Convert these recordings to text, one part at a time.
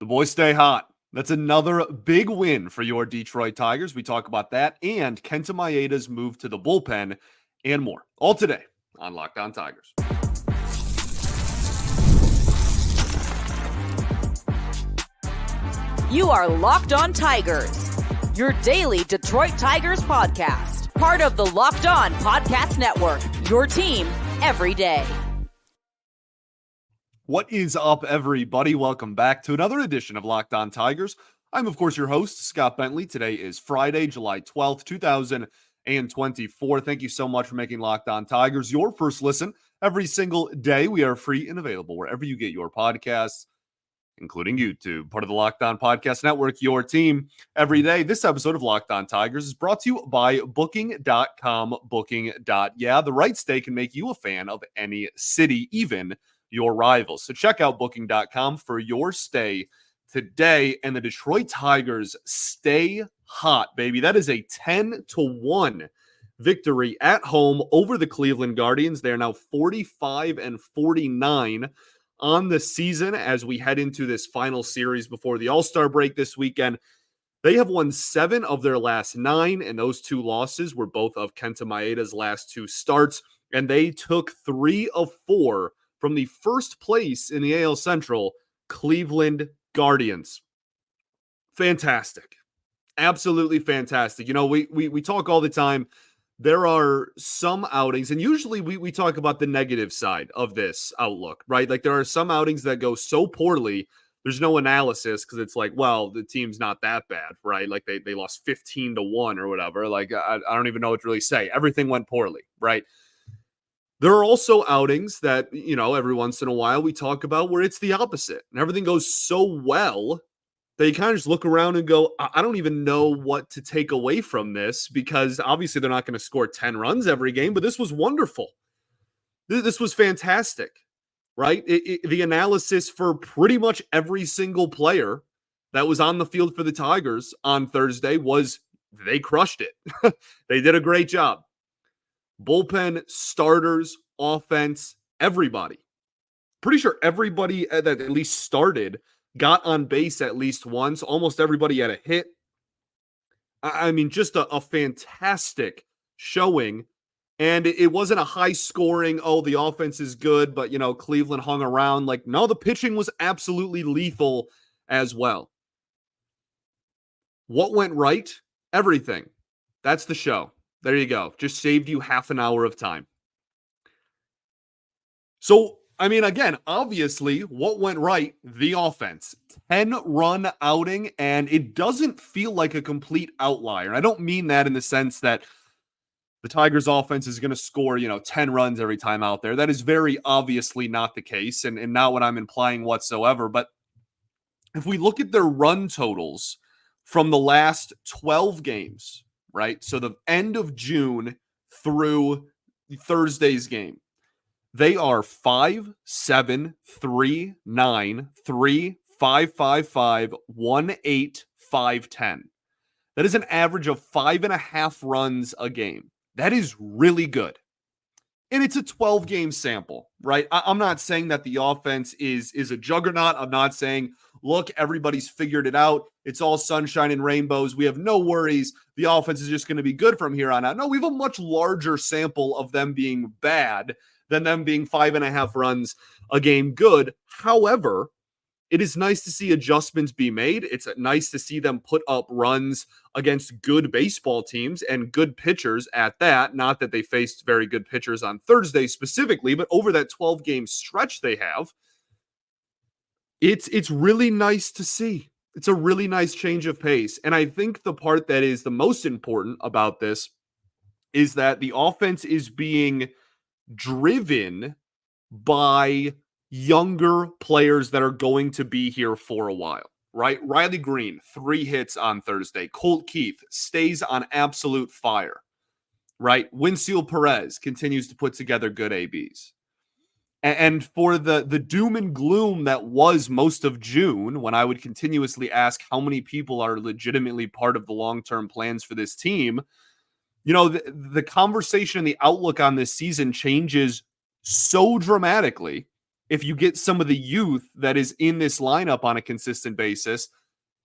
boys stay hot. That's another big win for your Detroit Tigers. We talk about that and Kenta Maeda's move to the bullpen and more. All today on Locked On Tigers. You are Locked On Tigers, your daily Detroit Tigers podcast. Part of the Locked On Podcast Network, your team every day. What is up, everybody? Welcome back to another edition of Locked On Tigers. I'm, of course, your host, Scott Bentley. Today is Friday, July 12th, 2024. Thank you so much for making Locked On Tigers your first listen every single day. We are free and available wherever you get your podcasts, including YouTube, part of the Locked On Podcast Network, your team every day. This episode of Locked On Tigers is brought to you by Booking.com. Yeah, the right stay can make you a fan of any city, even your rivals. So check out Booking.com for your stay today. And the Detroit Tigers stay hot, baby. That is a 10-1 victory at home over the Cleveland Guardians. They are now 45-49 on the season as we head into this final series before the All-Star break this weekend. They have won 7 of their last 9, and those 2 losses were both of Kenta Maeda's last 2 starts, and they took 3 of 4 from the first place in the AL Central, Cleveland Guardians. Fantastic. Absolutely fantastic. You know, we talk all the time. There are some outings, and usually we talk about the negative side of this outlook, right? Like there are some outings that go so poorly, there's no analysis because it's like, well, the team's not that bad, right? Like they lost 15-1 or whatever. Like I don't even know what to really say. Everything went poorly, right? There are also outings that, you know, every once in a while we talk about where it's the opposite and everything goes so well that you kind of just look around and go, I don't even know what to take away from this because obviously they're not going to score 10 runs every game, but this was wonderful. This was fantastic, right? The analysis for pretty much every single player that was on the field for the Tigers on Thursday was they crushed it. They did a great job. Bullpen, starters, offense, everybody. Pretty sure everybody that at least started got on base at least once. Almost everybody had a hit. I mean, just a fantastic showing. And it wasn't a high scoring, oh, the offense is good, but, you know, Cleveland hung around. Like, no, the pitching was absolutely lethal as well. What went right? Everything. That's the show. There you go. Just saved you half an hour of time. So, I mean, again, obviously, what went right? The offense. 10-run outing, and it doesn't feel like a complete outlier. I don't mean that in the sense that the Tigers' offense is going to score, 10 runs every time out there. That is very obviously not the case, and not what I'm implying whatsoever. But if we look at their run totals from the last 12 games, right? So the end of June through Thursday's game, they are 5, 7, 3, 9, 3, 5, 5, 5, 1, 8, 5, 10. That is an average of 5.5 runs a game. That is really good. And it's a 12-game sample, right? I'm not saying that the offense is a juggernaut. I'm not saying, look, everybody's figured it out. It's all sunshine and rainbows. We have no worries. The offense is just going to be good from here on out. No, we have a much larger sample of them being bad than them being 5.5 runs a game good. However, it is nice to see adjustments be made. It's nice to see them put up runs against good baseball teams and good pitchers at that. Not that they faced very good pitchers on Thursday specifically, but over that 12-game stretch they have, it's really nice to see. It's a really nice change of pace. And I think the part that is the most important about this is that the offense is being driven by younger players that are going to be here for a while, right? Riley Greene, 3 hits on Thursday. Colt Keith stays on absolute fire, right? Winfield Perez continues to put together good ABs. And for the doom and gloom that was most of June, when I would continuously ask how many people are legitimately part of the long-term plans for this team, the conversation and the outlook on this season changes so dramatically if you get some of the youth that is in this lineup on a consistent basis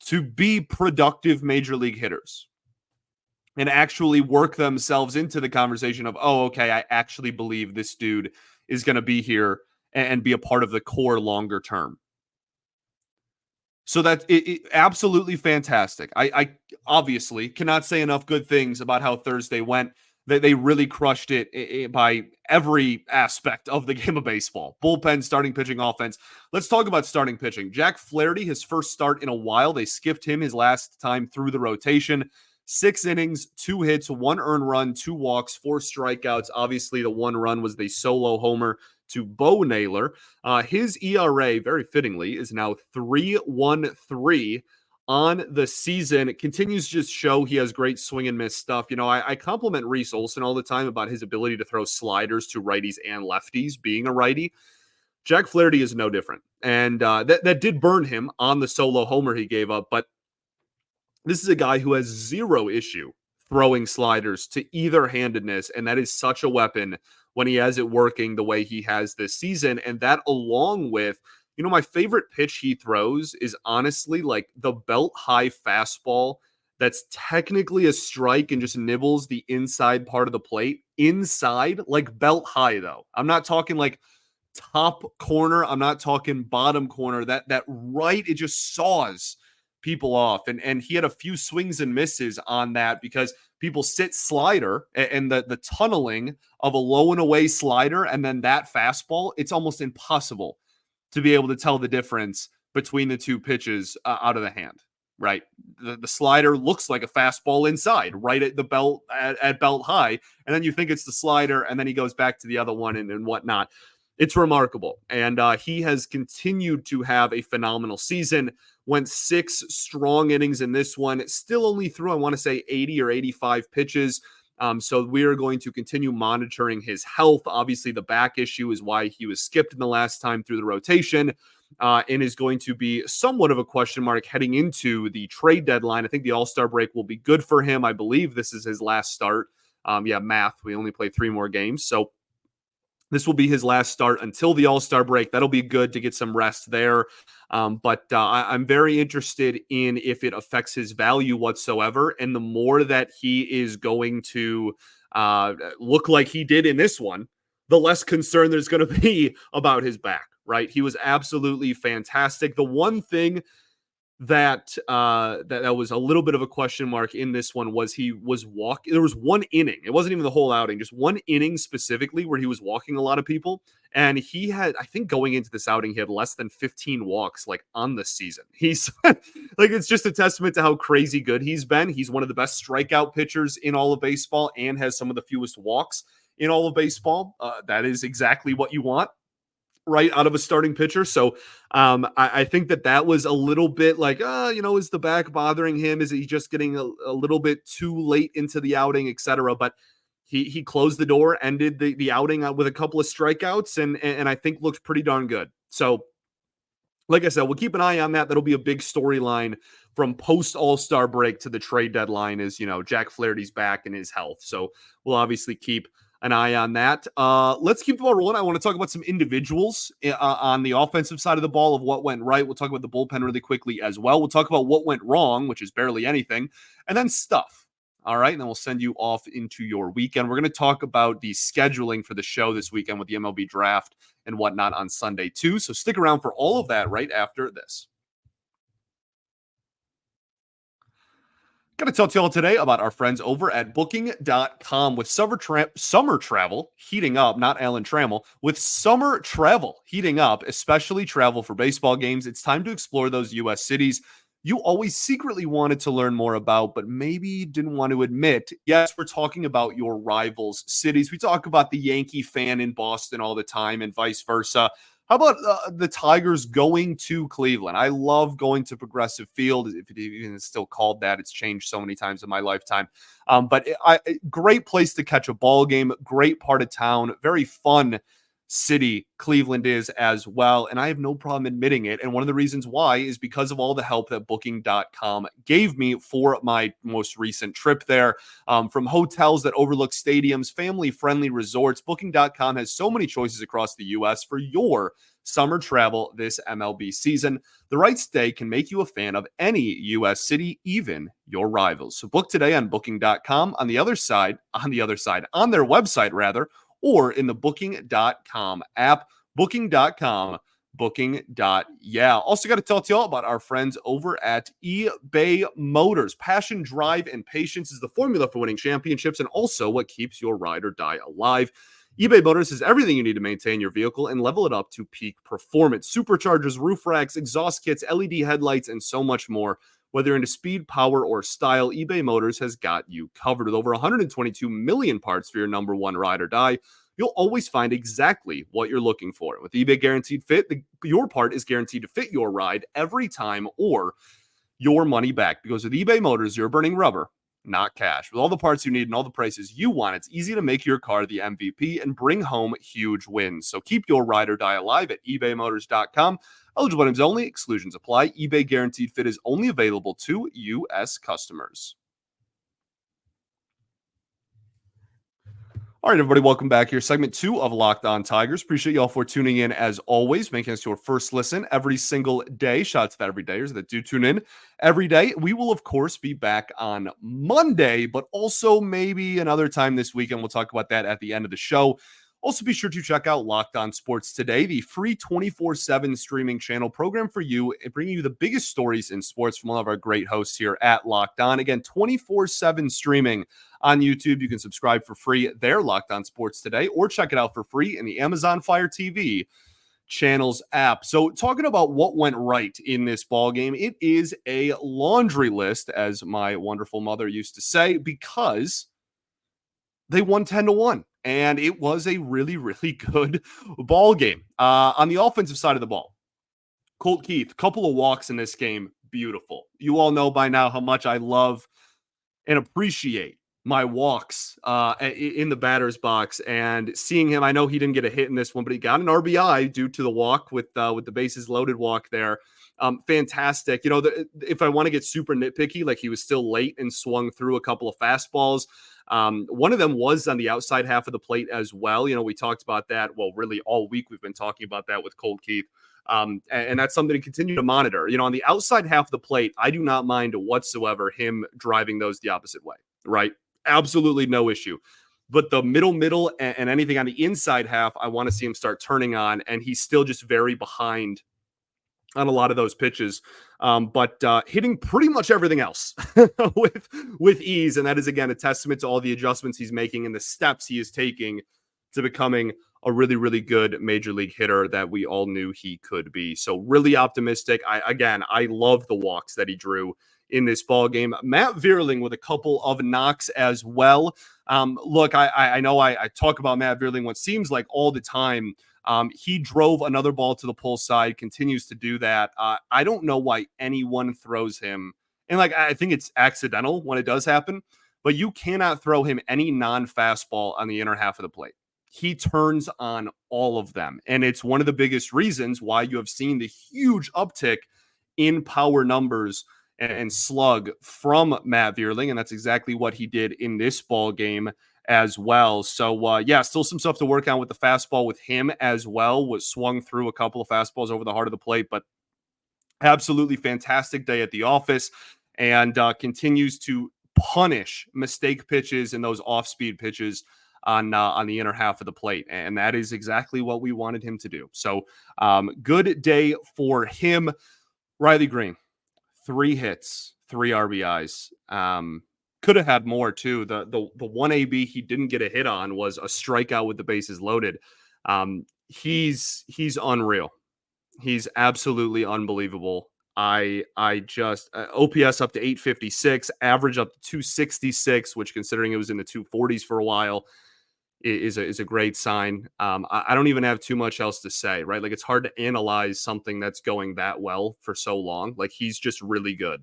to be productive major league hitters and actually work themselves into the conversation of, oh, okay, I actually believe this dude is going to be here and be a part of the core longer term. So that it absolutely fantastic. I obviously cannot say enough good things about how Thursday went. They really crushed it by every aspect of the game of baseball. Bullpen, starting pitching, offense. Let's talk about starting pitching. Jack Flaherty, his first start in a while. They skipped him his last time through the rotation. 6 innings, 2 hits, 1 earned run, 2 walks, 4 strikeouts. Obviously, the 1 run was the solo homer to Bo Naylor. His ERA, very fittingly, is now 3.13 on the season. It continues to just show he has great swing and miss stuff. You know, I compliment Reese Olson all the time about his ability to throw sliders to righties and lefties, being a righty. Jack Flaherty is no different. And that did burn him on the solo homer he gave up, but this is a guy who has zero issue throwing sliders to either handedness, and that is such a weapon when he has it working the way he has this season. And that, along with, you know, my favorite pitch he throws is honestly like the belt high fastball that's technically a strike and just nibbles the inside part of the plate. Inside, like belt high, though. I'm not talking like top corner. I'm not talking bottom corner. That right, it just saws people off. And he had a few swings and misses on that because people sit slider and the tunneling of a low and away slider and then that fastball, it's almost impossible to be able to tell the difference between the two pitches out of the hand, right? The slider looks like a fastball inside, right at the belt, at belt high. And then you think it's the slider, and then he goes back to the other one and whatnot. It's remarkable. And he has continued to have a phenomenal season. Went 6 strong innings in this one. Still only threw, I want to say, 80 or 85 pitches. So we are going to continue monitoring his health. Obviously, the back issue is why he was skipped in the last time through the rotation, and is going to be somewhat of a question mark heading into the trade deadline. I think the All-Star break will be good for him. I believe this is his last start. Math. We only play 3 more games. So this will be his last start until the All-Star break. That'll be good to get some rest there. But I'm very interested in if it affects his value whatsoever. And the more that he is going to look like he did in this one, the less concern there's going to be about his back, right? He was absolutely fantastic. The one thing that was a little bit of a question mark in this one was he was walking. There was 1 inning. It wasn't even the whole outing, just 1 inning specifically where he was walking a lot of people. And he had, I think going into this outing, he had less than 15 walks like on the season. He's like, it's just a testament to how crazy good he's been. He's one of the best strikeout pitchers in all of baseball and has some of the fewest walks in all of baseball. That is exactly what you want right out of a starting pitcher. So I think that was a little bit like, is the back bothering him? Is he just getting a little bit too late into the outing, etc.? But he closed the door, ended the outing with a couple of strikeouts, and I think looked pretty darn good. So like I said, we'll keep an eye on that. That'll be a big storyline from post All-Star break to the trade deadline is, Jack Flaherty's back and his health. So we'll obviously keep an eye on that. Let's keep the ball rolling. I want to talk about some individuals on the offensive side of the ball of what went right. We'll talk about the bullpen really quickly as well. We'll talk about what went wrong, which is barely anything, and then stuff. All right, and then we'll send you off into your weekend. We're going to talk about the scheduling for the show this weekend with the MLB draft and whatnot on Sunday too. So stick around for all of that right after this. Got to tell y'all today about our friends over at Booking.com. With summer travel heating up, not Alan Trammell, with summer travel heating up, especially travel for baseball games, it's time to explore those U.S. cities you always secretly wanted to learn more about, but maybe didn't want to admit. Yes, we're talking about your rivals' cities. We talk about the Yankee fan in Boston all the time and vice versa. How about the Tigers going to Cleveland? I love going to Progressive Field, if it even is still called that. It's changed so many times in my lifetime. But great place to catch a ball game, great part of town, very fun city Cleveland is as well. And I have no problem admitting it. And one of the reasons why is because of all the help that Booking.com gave me for my most recent trip there. From hotels that overlook stadiums, family-friendly resorts, Booking.com has so many choices across the U.S. for your summer travel this MLB season. The right stay can make you a fan of any U.S. city, even your rivals. So book today on Booking.com, on their website rather, or in the Booking.com app. Booking.com. Booking.yeah. Also got to tell you all about our friends over at eBay Motors. Passion, drive, and patience is the formula for winning championships and also what keeps your ride or die alive. eBay Motors has everything you need to maintain your vehicle and level it up to peak performance. Superchargers, roof racks, exhaust kits, LED headlights, and so much more. Whether you're into speed, power, or style, eBay Motors has got you covered. With over 122 million parts for your number one ride or die, you'll always find exactly what you're looking for. With eBay Guaranteed Fit, your part is guaranteed to fit your ride every time or your money back. Because with eBay Motors, you're burning rubber, not cash. With all the parts you need and all the prices you want, it's easy to make your car the MVP and bring home huge wins. So keep your ride or die alive at ebaymotors.com. Eligible items only. Exclusions apply. eBay Guaranteed Fit is only available to U.S. customers. All right, everybody, welcome back here. Segment 2 of Locked On Tigers. Appreciate y'all for tuning in as always, making us your first listen every single day. Shout out to the everydayers that do tune in every day. We will, of course, be back on Monday, but also maybe another time this weekend. We'll talk about that at the end of the show. Also, be sure to check out Locked On Sports Today, the free 24/7 streaming channel program for you, and bringing you the biggest stories in sports from all of our great hosts here at Locked On. Again, 24/7 streaming on YouTube. You can subscribe for free there, Locked On Sports Today, or check it out for free in the Amazon Fire TV channels app. So talking about what went right in this ball game, it is a laundry list, as my wonderful mother used to say, because they won 10-1. And it was a really, really good ball game. On the offensive side of the ball, Colt Keith, couple of walks in this game, beautiful. You all know by now how much I love and appreciate my walks in the batter's box. And seeing him, I know he didn't get a hit in this one, but he got an RBI due to the walk with the bases loaded walk there. Fantastic. You know, if I want to get super nitpicky, like he was still late and swung through a couple of fastballs. One of them was on the outside half of the plate as well. You know, we talked about that. Well, really all week we've been talking about that with Colt Keith. And that's something to continue to monitor. You know, on the outside half of the plate, I do not mind whatsoever him driving those the opposite way, right? Absolutely no issue. But the middle, and anything on the inside half, I want to see him start turning on, and he's still just very behind on a lot of those pitches, but hitting pretty much everything else with ease. And that is, again, a testament to all the adjustments he's making and the steps he is taking to becoming a really, really good major league hitter that we all knew he could be. So really optimistic. I love the walks that he drew in this ball game. Matt Vierling with a couple of knocks as well. Look, I know I talk about Matt Vierling what seems like all the time. He drove another ball to the pull side, continues to do that. I don't know why anyone throws him. And I think it's accidental when it does happen, but you cannot throw him any non-fastball on the inner half of the plate. He turns on all of them. And it's one of the biggest reasons why you have seen the huge uptick in power numbers and slug from Matt Vierling. And that's exactly what he did in this ball game as well. So, still some stuff to work on with the fastball with him as well. Was swung through a couple of fastballs over the heart of the plate, but absolutely fantastic day at the office, and continues to punish mistake pitches and those off-speed pitches on the inner half of the plate. And that is exactly what we wanted him to do. So good day for him. Riley Greene, 3 hits, 3 RBIs. Could have had more too. The one AB he didn't get a hit on was a strikeout with the bases loaded. He's unreal. He's absolutely unbelievable. I just OPS up to 856, average up to 266, which, considering it was in the 240s for a while, is a great sign. I don't even have too much else to say, right? Like, it's hard to analyze something that's going that well for so long. Like, he's just really good.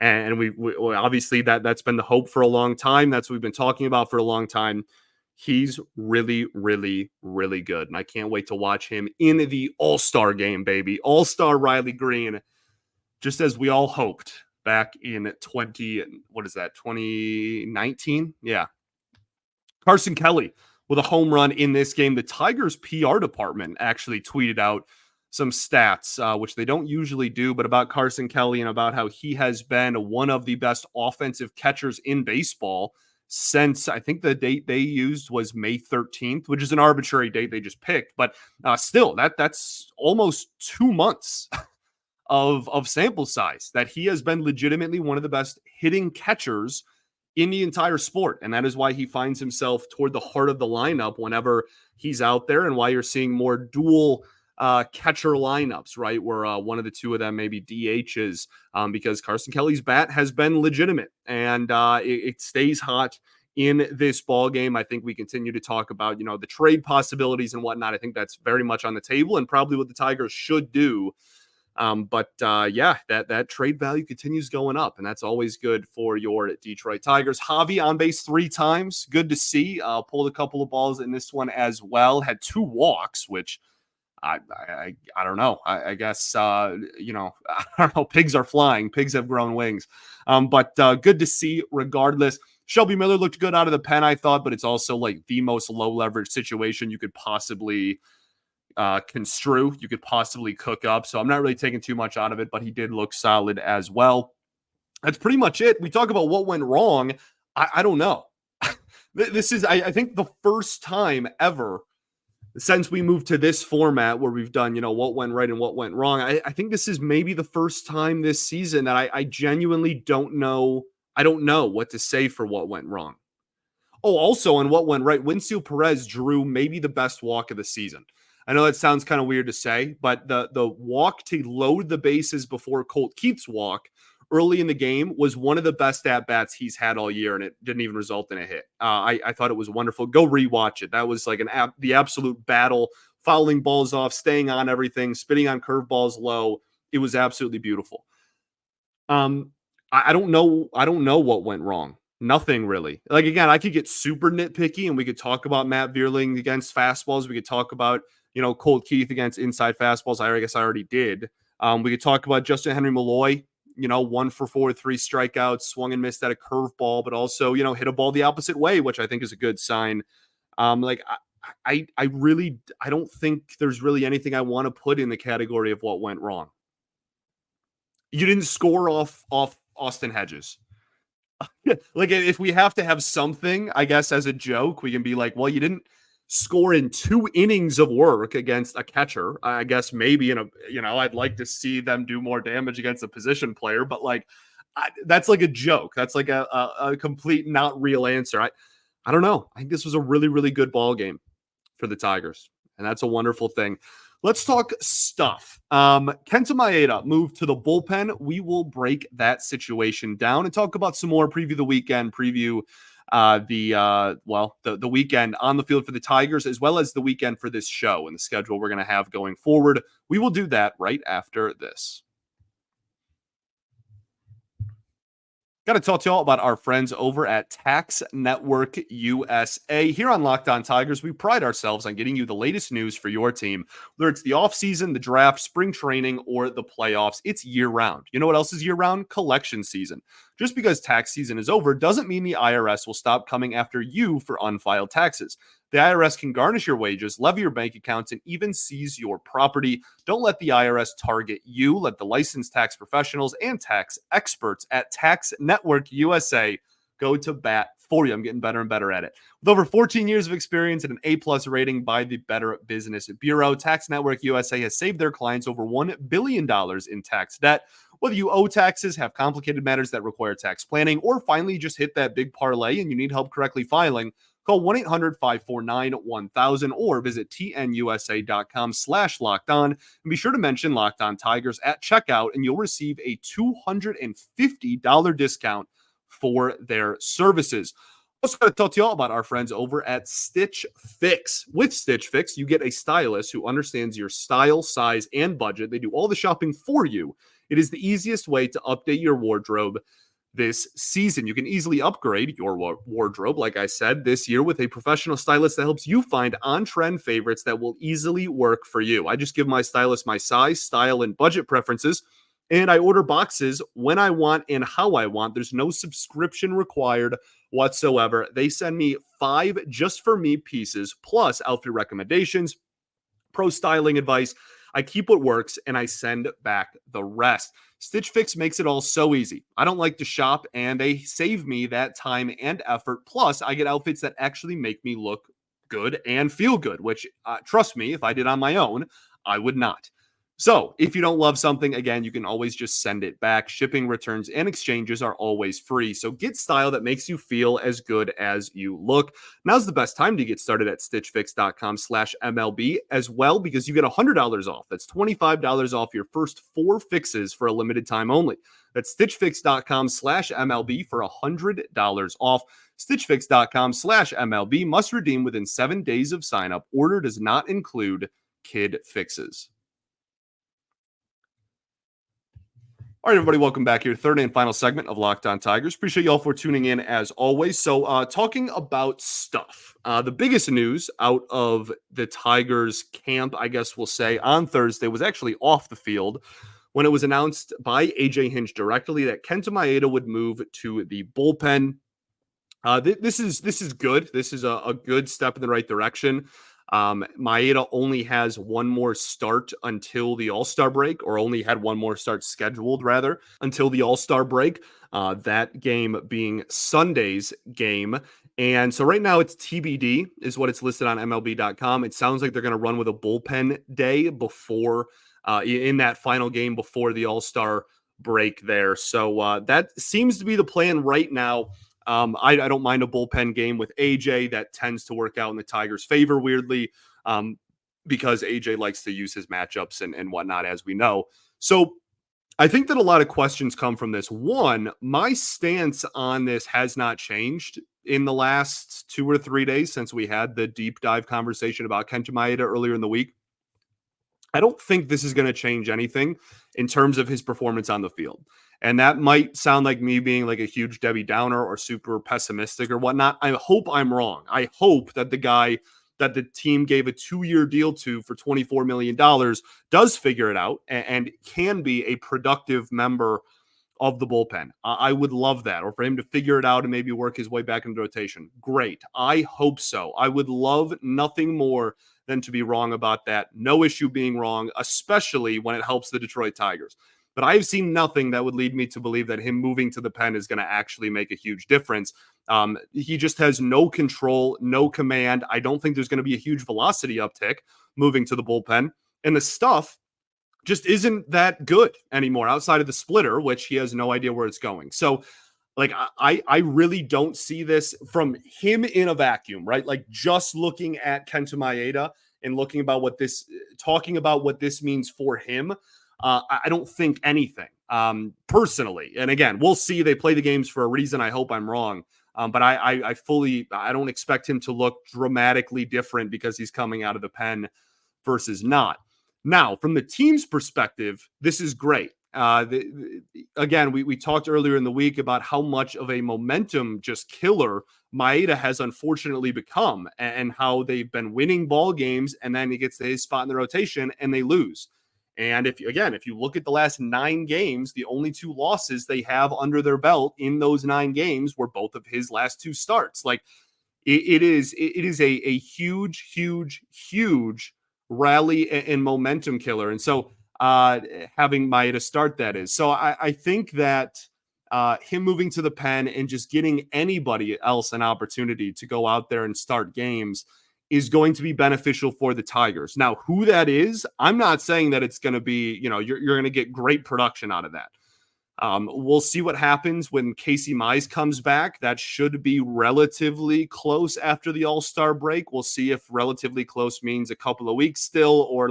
And we obviously that's been the hope for a long time. That's what we've been talking about for a long time. He's really, really, really good. And I can't wait to watch him in the All-Star game, baby. All-Star Riley Greene, just as we all hoped back in 2019? Yeah. Carson Kelly with a home run in this game. The Tigers PR department actually tweeted out some stats, which they don't usually do, but about Carson Kelly and about how he has been one of the best offensive catchers in baseball since, I think the date they used was May 13th, which is an arbitrary date they just picked. But still, that's almost 2 months of sample size that he has been legitimately one of the best hitting catchers in the entire sport. And that is why he finds himself toward the heart of the lineup whenever he's out there, and why you're seeing more dual catcher lineups, right? Where one of the two of them maybe DHs, because Carson Kelly's bat has been legitimate, and it stays hot in this ball game. I think we continue to talk about, the trade possibilities and whatnot. I think that's very much on the table and probably what the Tigers should do. But that trade value continues going up, and that's always good for your Detroit Tigers. Javi on base 3 times. Good to see. Pulled a couple of balls in this one as well. Had 2 walks, which I don't know. I guess, I don't know. Pigs are flying. Pigs have grown wings. But good to see regardless. Shelby Miller looked good out of the pen, I thought, but it's also like the most low leverage situation you could possibly construe, you could possibly cook up. So I'm not really taking too much out of it, but he did look solid as well. That's pretty much it. We talk about what went wrong. I don't know. This is, I think, the first time ever since we moved to this format where we've done, what went right and what went wrong. I think this is maybe the first time this season that I genuinely don't know. I don't know what to say for what went wrong. Oh, also on what went right, Winfield Perez drew maybe the best walk of the season. I know that sounds kind of weird to say, but the walk to load the bases before Colt Keith's walk early in the game was one of the best at-bats he's had all year, and it didn't even result in a hit. I thought it was wonderful. Go rewatch it. That was like the absolute battle, fouling balls off, staying on everything, spitting on curveballs low. It was absolutely beautiful. I don't know what went wrong. Nothing really. Like, again, I could get super nitpicky and we could talk about Matt Vierling against fastballs. We could talk about, Colt Keith against inside fastballs. I guess I already did. We could talk about Justin Henry Malloy, 1 for 4, 3 strikeouts, swung and missed at a curveball, but also, hit a ball the opposite way, which I think is a good sign. I don't think there's really anything I want to put in the category of what went wrong. You didn't score off Austin Hedges. Like, if we have to have something, I guess, as a joke, we can be like, well, you didn't score in 2 innings of work against a catcher. I guess maybe I'd like to see them do more damage against a position player, but that's like a joke. That's like a complete not real answer. I don't know. I think this was a really, really good ball game for the Tigers, and that's a wonderful thing. Let's talk stuff. Kenta Maeda moved to the bullpen. We will break that situation down and talk about some more, preview the weekend, preview the weekend on the field for the Tigers, as well as the weekend for this show and the schedule we're going to have going forward. We will do that right after this. Got to talk to y'all about our friends over at Tax Network USA. Here on Locked On Tigers, we pride ourselves on getting you the latest news for your team. Whether it's the offseason, the draft, spring training, or the playoffs, it's year-round. You know what else is year-round? Collection season. Just because tax season is over doesn't mean the IRS will stop coming after you for unfiled taxes. The IRS can garnish your wages, levy your bank accounts, and even seize your property. Don't let the IRS target you. Let the licensed tax professionals and tax experts at Tax Network USA go to bat for you. I'm getting better and better at it. With over 14 years of experience and an A+ rating by the Better Business Bureau, Tax Network USA has saved their clients over $1 billion in tax debt. Whether you owe taxes, have complicated matters that require tax planning, or finally just hit that big parlay and you need help correctly filing, call 1-800-549-1000 or visit tnusa.com/locked-on, and be sure to mention Locked On Tigers at checkout, and you'll receive a $250 discount for their services. Also got to talk to you all about our friends over at Stitch Fix. With Stitch Fix, you get a stylist who understands your style, size, and budget. They do all the shopping for you. It is the easiest way to update your wardrobe this season. You can easily upgrade your wardrobe, like I said, this year with a professional stylist that helps you find on-trend favorites that will easily work for you. I just give my stylist my size, style, and budget preferences, And I order boxes when I want and how I want. There's no subscription required whatsoever. They send me 5 just for me pieces, plus outfit recommendations, pro styling advice. I keep what works and I send back the rest. Stitch Fix makes it all so easy. I don't like to shop and they save me that time and effort. Plus, I get outfits that actually make me look good and feel good, which, trust me, if I did on my own, I would not. So, if you don't love something, again, you can always just send it back. Shipping, returns, and exchanges are always free. So, get style that makes you feel as good as you look. Now's the best time to get started at stitchfix.com/MLB as well, because you get $100 off. That's $25 off your first 4 fixes for a limited time only. That's stitchfix.com/MLB for $100 off. Stitchfix.com/MLB must redeem within 7 days of sign up. Order does not include kid fixes. All right, everybody, welcome back here. Third and final segment of Locked On Tigers. Appreciate y'all for tuning in as always. So, talking about stuff. The biggest news out of the Tigers camp, I guess we'll say, on Thursday was actually off the field when it was announced by AJ Hinch directly that Kenta Maeda would move to the bullpen. This is good. This is a good step in the right direction. Maeda only has one more start until the All-Star break, or only had one more start scheduled, rather, until the All-Star break. That game being Sunday's game. And so right now it's TBD is what it's listed on MLB.com. It sounds like they're going to run with a bullpen day before, in that final game before the All-Star break there. So that seems to be the plan right now. I don't mind a bullpen game with AJ. That tends to work out in the Tigers' favor, weirdly, because AJ likes to use his matchups and whatnot, as we know. So I think that a lot of questions come from this. One, my stance on this has not changed in the last 2 or 3 days since we had the deep dive conversation about Kenta Maeda earlier in the week. I don't think this is going to change anything in terms of his performance on the field. And that might sound like me being like a huge Debbie Downer or super pessimistic or whatnot. I hope I'm wrong. I hope that the guy that the team gave a 2-year deal to for $24 million does figure it out and can be a productive member of the bullpen. I would love that. Or for him to figure it out and maybe work his way back into rotation. Great. I hope so. I would love nothing more than to be wrong about that. No issue being wrong, especially when it helps the Detroit Tigers. But I've seen nothing that would lead me to believe that him moving to the pen is going to actually make a huge difference. He just has no control, no command. I don't think there's going to be a huge velocity uptick moving to the bullpen. And the stuff just isn't that good anymore outside of the splitter, which he has no idea where it's going. So, like, I really don't see this from him in a vacuum, right? Like, just looking at Kenta Maeda and talking about what this means for him. I don't think anything, personally. And again, we'll see. They play the games for a reason. I hope I'm wrong. But I don't expect him to look dramatically different because he's coming out of the pen versus not. Now, from the team's perspective, this is great. Again, we talked earlier in the week about how much of a momentum just killer Maeda has unfortunately become, and how they've been winning ball games, and then he gets to his spot in the rotation and they lose. And if you look at the last 9 games, the only 2 losses they have under their belt in those 9 games were both of his last 2 starts. Like, it is a huge rally and momentum killer. And so having Maeda start, that is. So I think that him moving to the pen and just getting anybody else an opportunity to go out there and start games is going to be beneficial for the Tigers. Now, who that is, I'm not saying that it's going to be, you're going to get great production out of that. We'll see what happens when Casey Mize comes back. That should be relatively close after the All-Star break. We'll see if relatively close means a couple of weeks still, or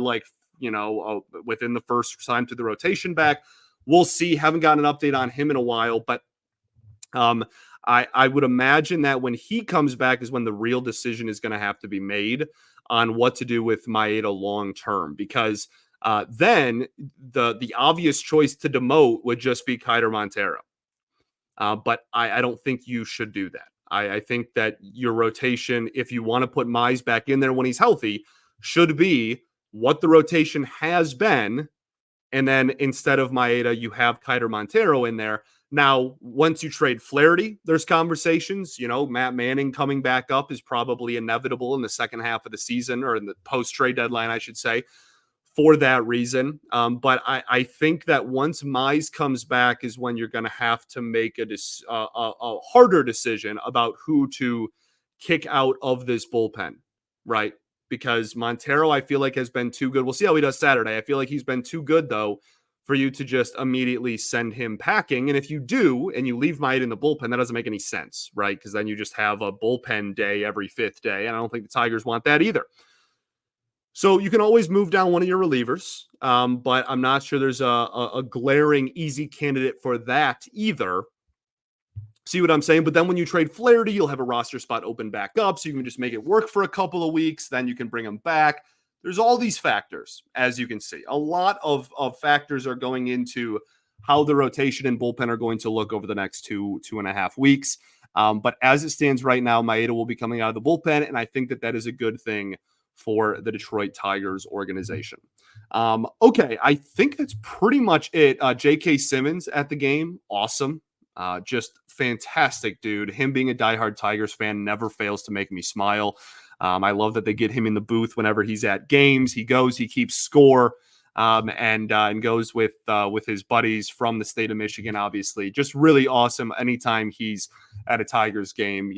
within the first time to the rotation back. We'll see. Haven't gotten an update on him in a while, but I would imagine that when he comes back is when the real decision is going to have to be made on what to do with Maeda long term, because then the obvious choice to demote would just be Kiter Montero. But I don't think you should do that. I think that your rotation, if you want to put Mize back in there when he's healthy, should be what the rotation has been And then instead of Maeda, you have Kenta Montero in there. Now, once you trade Flaherty, there's conversations. Matt Manning coming back up is probably inevitable in the second half of the season, or in the post-trade deadline, I should say, for that reason. But I think that once Mize comes back is when you're going to have to make a harder decision about who to kick out of this bullpen, right? Because Montero, I feel like, has been too good. We'll see how he does Saturday. I feel like he's been too good, though, for you to just immediately send him packing. And if you do, and you leave Maeda in the bullpen, that doesn't make any sense, right? Because then you just have a bullpen day every fifth day. And I don't think the Tigers want that either. So you can always move down one of your relievers, but I'm not sure there's a glaring easy candidate for that either. See what I'm saying? But then when you trade Flaherty, you'll have a roster spot open back up, so you can just make it work for a couple of weeks. Then you can bring him back. There's all these factors, as you can see. A lot of factors are going into how the rotation and bullpen are going to look over the next 2.5 weeks. But as it stands right now, Maeda will be coming out of the bullpen, and I think that is a good thing for the Detroit Tigers organization. Okay, I think that's pretty much it. J.K. Simmons at the game, awesome. Just fantastic, dude. Him being a diehard Tigers fan never fails to make me smile. I love that they get him in the booth whenever he's at games. He goes, he keeps score, and goes with his buddies from the state of Michigan, obviously. Just really awesome anytime he's at a Tigers game.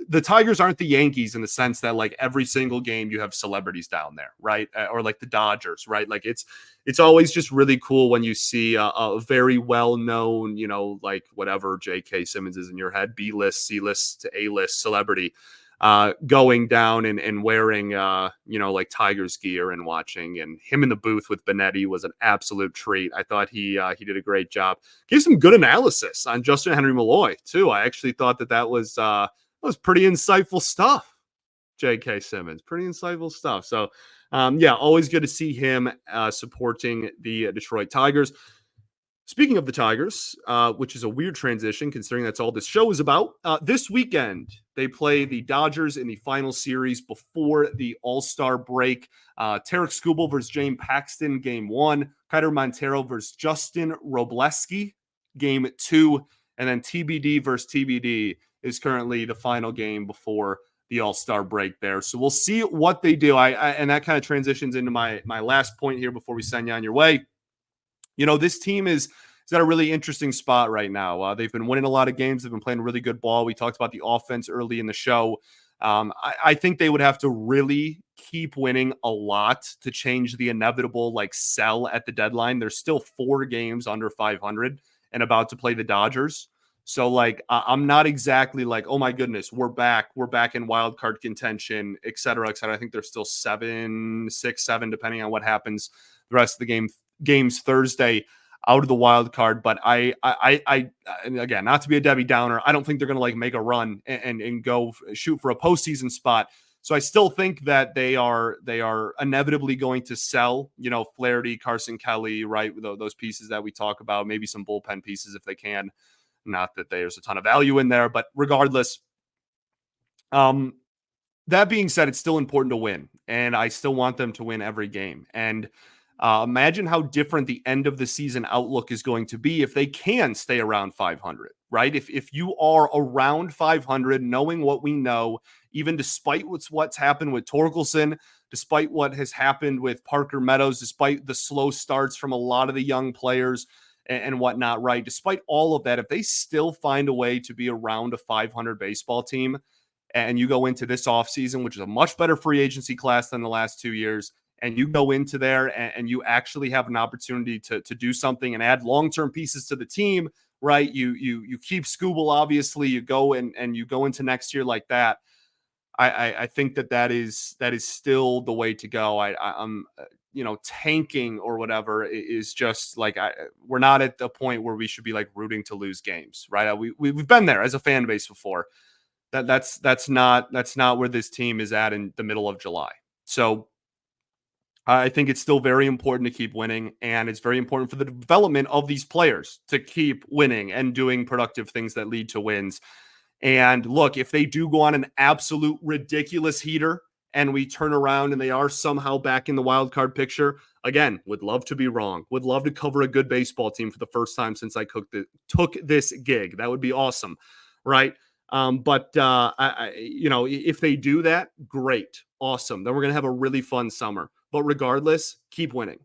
The Tigers aren't the Yankees in the sense that, like, every single game you have celebrities down there, right? Or like the Dodgers, right? Like it's always just really cool when you see a very well-known, like whatever J.K. Simmons is in your head, B-list, C-list to A-list celebrity, going down and wearing, like Tigers gear and watching. And him in the booth with Benetti was an absolute treat. I thought he did a great job. Gave some good analysis on Justin Henry Malloy, too. I actually thought that was pretty insightful stuff. J.K. Simmons, pretty insightful stuff. So, always good to see him supporting the Detroit Tigers. Speaking of the Tigers, which is a weird transition considering that's all this show is about, this weekend they play the Dodgers in the final series before the All-Star break. Tarek Skubal versus James Paxton, Game 1. Kenta Montero versus Justin Robleski, Game 2. And then TBD versus TBD is currently the final game before the All-Star break there. So we'll see what they do. And that kind of transitions into my last point here before we send you on your way. This team is at a really interesting spot right now. They've been winning a lot of games. They've been playing really good ball. We talked about the offense early in the show. I think they would have to really keep winning a lot to change the inevitable, sell at the deadline. There's still 4 games under 500 and about to play the Dodgers. So, I'm not exactly like, oh my goodness, we're back in wild card contention, et cetera, et cetera. I think there's still 6, 7, depending on what happens the rest of the games Thursday out of the wild card. But I and again, not to be a Debbie Downer, I don't think they're going to make a run and go shoot for a postseason spot. So I still think that they are inevitably going to sell, Flaherty, Carson Kelly, right? Those pieces that we talk about, maybe some bullpen pieces if they can. Not that there's a ton of value in there, but regardless, that being said, it's still important to win, and I still want them to win every game. And imagine how different the end of the season outlook is going to be if they can stay around 500, right? If you are around 500, knowing what we know, even despite what's happened with Torkelson, despite what has happened with Parker Meadows, despite the slow starts from a lot of the young players and whatnot, right? Despite all of that, if they still find a way to be around a 500 baseball team, and you go into this offseason, which is a much better free agency class than the last 2 years, and you go into there and you actually have an opportunity to do something and add long-term pieces to the team, right? You keep Skubal, obviously, you go and you go into next year like that. I think that is still the way to go. I'm tanking or whatever is just we're not at the point where we should be rooting to lose games, right? We've been there as a fan base before. That's not where this team is at in the middle of July. So I think it's still very important to keep winning, and it's very important for the development of these players to keep winning and doing productive things that lead to wins. And look, if they do go on an absolute ridiculous heater and we turn around and they are somehow back in the wild card picture, Again, would love to be wrong. Would love to cover a good baseball team for the first time since I took this gig. That would be awesome, right? But if they do that, great, awesome. Then we're gonna have a really fun summer. But regardless, keep winning.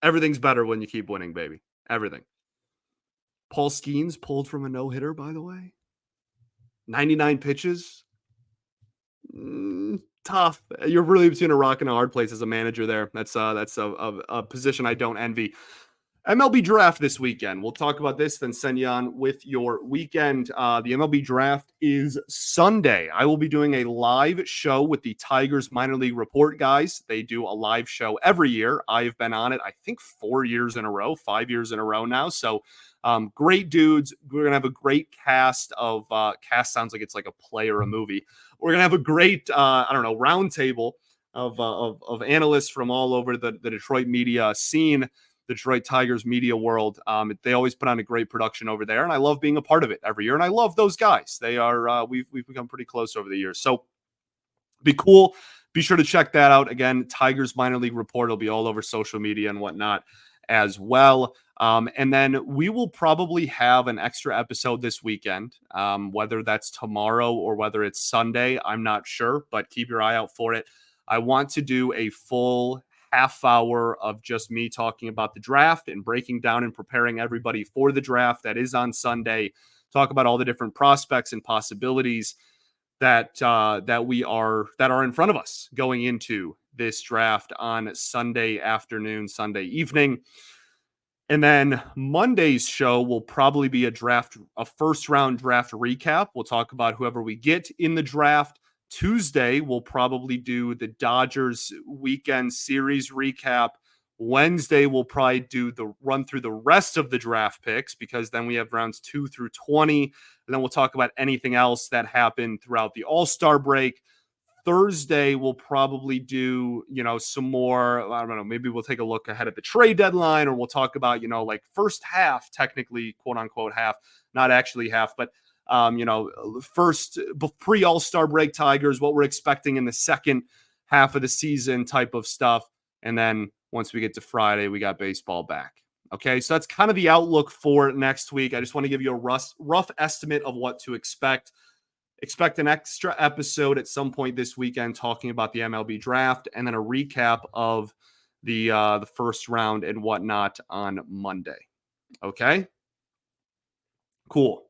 Everything's better when you keep winning, baby. Everything. Paul Skeens pulled from a no-hitter, by the way. 99 pitches. Tough. You're really between a rock and a hard place as a manager there. That's a position I don't envy. MLB draft this weekend. We'll talk about this, then send you on with your weekend. The MLB draft is Sunday. I will be doing a live show with the Tigers minor league report guys. They do a live show every year. I've been on it, I think 5 years in a row now. So great dudes. We're going to have a great cast of cast sounds like it's like a play or a movie. We're going to have a great, round table of analysts from all over the Detroit media scene, the Detroit Tigers media world. They always put on a great production over there, and I love being a part of it every year. And I love those guys. They are we've become pretty close over the years. So be cool. Be sure to check that out. Again, Tigers minor league report will be all over social media and whatnot as well. And then we will probably have an extra episode this weekend, whether that's tomorrow or whether it's Sunday. I'm not sure, but keep your eye out for it. I want to do a full half hour of just me talking about the draft and breaking down and preparing everybody for the draft. That is on Sunday. Talk about all the different prospects and possibilities that are in front of us going into this draft on Sunday afternoon, Sunday evening. And then Monday's show will probably be a first round draft recap. We'll talk about whoever we get in the draft. Tuesday, we'll probably do the Dodgers weekend series recap. Wednesday, we'll probably run through the rest of the draft picks because then we have rounds 2 through 20. And then we'll talk about anything else that happened throughout the All-Star break. Thursday, we'll probably do, some more, I don't know, maybe we'll take a look ahead at the trade deadline, or we'll talk about, like first half, technically, quote unquote half, not actually half, but first pre-All-Star break Tigers, what we're expecting in the second half of the season type of stuff. And then once we get to Friday, we got baseball back. Okay, so that's kind of the outlook for next week. I just want to give you a rough estimate of what to expect. Expect an extra episode at some point this weekend talking about the MLB draft, and then a recap of the first round and whatnot on Monday. Okay, cool.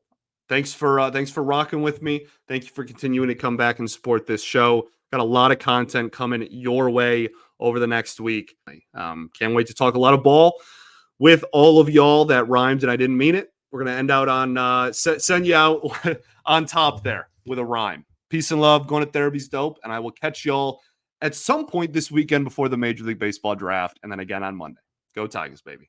Thanks for rocking with me. Thank you for continuing to come back and support this show. Got a lot of content coming your way over the next week. Can't wait to talk a lot of ball with all of y'all. That rhymed and I didn't mean it. We're going to end out on send you out on top there with a rhyme. Peace and love. Going to therapy's dope. And I will catch y'all at some point this weekend before the Major League Baseball draft. And then again on Monday. Go Tigers, baby.